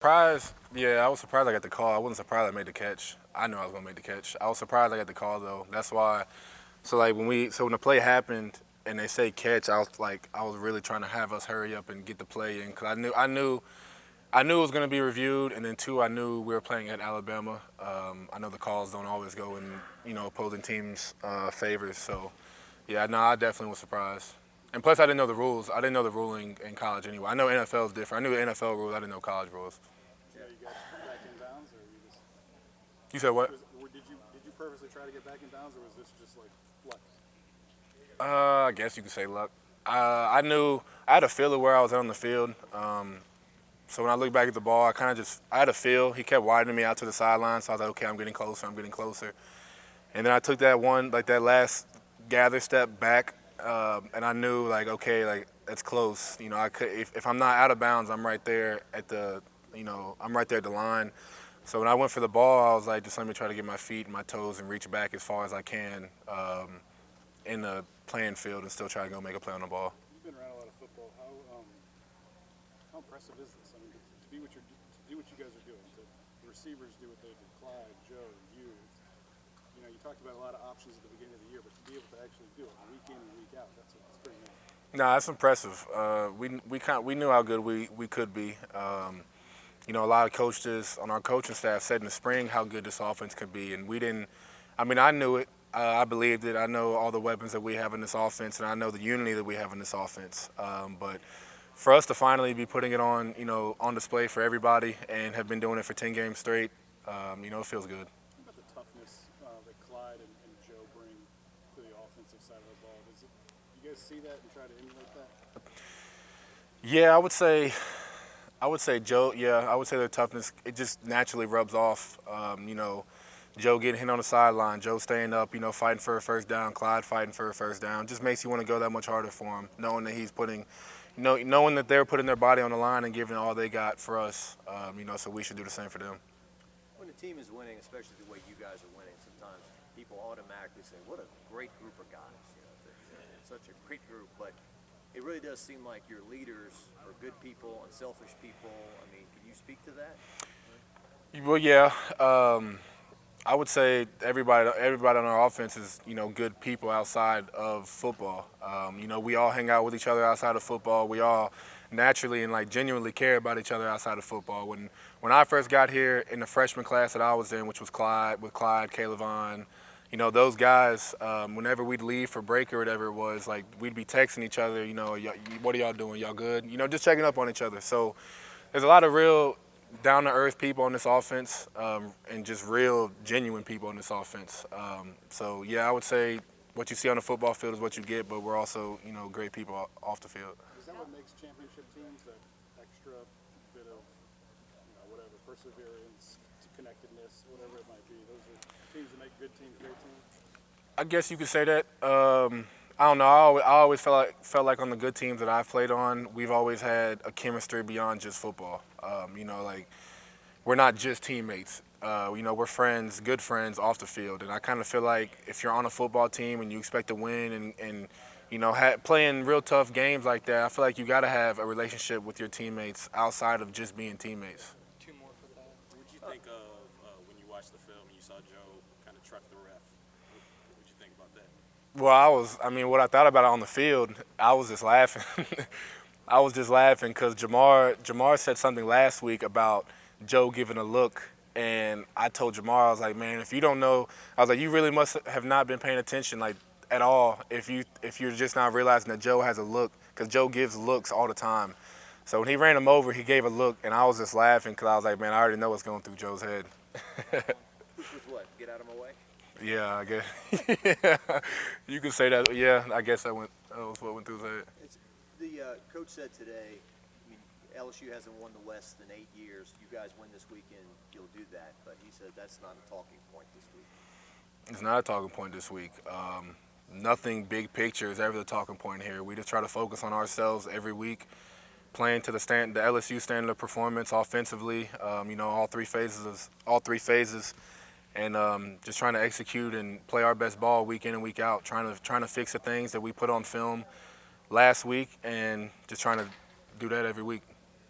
Surprised, yeah, I was surprised I got the call. I wasn't surprised I made the catch. I knew I was gonna make the catch. I was surprised I got the call though. That's why. So like when the play happened and they say catch, I was really trying to have us hurry up and get the play in because I knew it was gonna be reviewed, and then two, I knew we were playing at Alabama. I know the calls don't always go in opposing teams' favors. So yeah, no, I definitely was surprised. And plus, I didn't know the rules. I didn't know the ruling in college anyway. I know NFL is different. I knew the NFL rules. I didn't know college rules. Yeah, you got back in bounds, or you just You said what? did you purposely try to get back in bounds, or was this just like luck? I guess you could say luck. I knew I had a feel of where I was on the field. So when I looked back at the ball, I had a feel. He kept widening me out to the sideline, so I was like, okay, I'm getting closer. I'm getting closer. And then I took that last gather step back, and I knew like, okay, like that's close. I could if I'm not out of bounds, I'm right there at I'm right there at the line. So when I went for the ball, I was like, just let me try to get my feet and my toes and reach back as far as I can in the playing field and still try to go make a play on the ball. You've been around a lot of football. How impressive is this? I mean, to do what you guys are doing, to the receivers do what they do, Clyde, Joe, you. You talked about a lot of options at the beginning of the year, but to be able to actually do it week in and week out, that's pretty nice. Nah, that's impressive. We knew how good we could be. A lot of coaches on our coaching staff said in the spring how good this offense could be, and we didn't. I mean, I knew it. I believed it. I know all the weapons that we have in this offense, and I know the unity that we have in this offense. But for us to finally be putting it on, on display for everybody, and have been doing it for 10 games straight, it feels good. What about the toughness that Clyde and Joe bring to the offensive side of the ball? Do you guys see that and try to emulate that? Yeah, I would say Joe. Yeah, I would say their toughness. It just naturally rubs off. Joe getting hit on the sideline, Joe staying up, fighting for a first down, Clyde fighting for a first down. Just makes you want to go that much harder for him, knowing that knowing that they're putting their body on the line and giving all they got for us. So we should do the same for them. When the team is winning, especially the way you guys are winning, sometimes people automatically say, "What a great group of guys!" They're such a great group. But it really does seem like your leaders are good people, unselfish people. I mean, can you speak to that? Well, yeah. I would say everybody on our offense is, good people outside of football. We all hang out with each other outside of football. We all naturally and like genuinely care about each other outside of football. When I first got here in the freshman class that I was in, which was Clyde, Caleb, those guys, whenever we'd leave for break or whatever it was, like we'd be texting each other, what are y'all doing? Y'all good? Just checking up on each other. So there's a lot of real down-to-earth people on this offense, and just real, genuine people on this offense. So, yeah, I would say what you see on the football field is what you get, but we're also, great people off the field. Is that what makes championship teams, that extra bit of, whatever, perseverance, connectedness, whatever it might be? Those are teams that make good teams great teams? I guess you could say that. I don't know. I always felt like on the good teams that I've played on, we've always had a chemistry beyond just football. Like we're not just teammates. We're friends, good friends off the field. And I kind of feel like if you're on a football team and you expect to win and playing real tough games like that, I feel like you got to have a relationship with your teammates outside of just being teammates. Two more for that. What did you think of when you watched the film and you saw Joe kind of truck the ref? What did you think about that? Well, what I thought about it on the field, I was just laughing. I was just laughing because Jamar said something last week about Joe giving a look, and I told Jamar, I was like, man, if you don't know, I was like, you really must have not been paying attention like at all if you're just not realizing that Joe has a look, because Joe gives looks all the time. So when he ran him over, he gave a look, and I was just laughing because I was like, man, I already know what's going through Joe's head. Which was what? Get out of my way? Yeah, I guess. Yeah, you could say that. Yeah, I guess that was what went through his head. The coach said today, LSU hasn't won the West in 8 years. You guys win this weekend, you'll do that. But he said that's not a talking point this week. It's not a talking point this week. Nothing big picture is ever the talking point here. We just try to focus on ourselves every week, playing to the LSU standard of performance offensively. All three phases. And just trying to execute and play our best ball week in and week out, trying to fix the things that we put on film last week, and just trying to do that every week.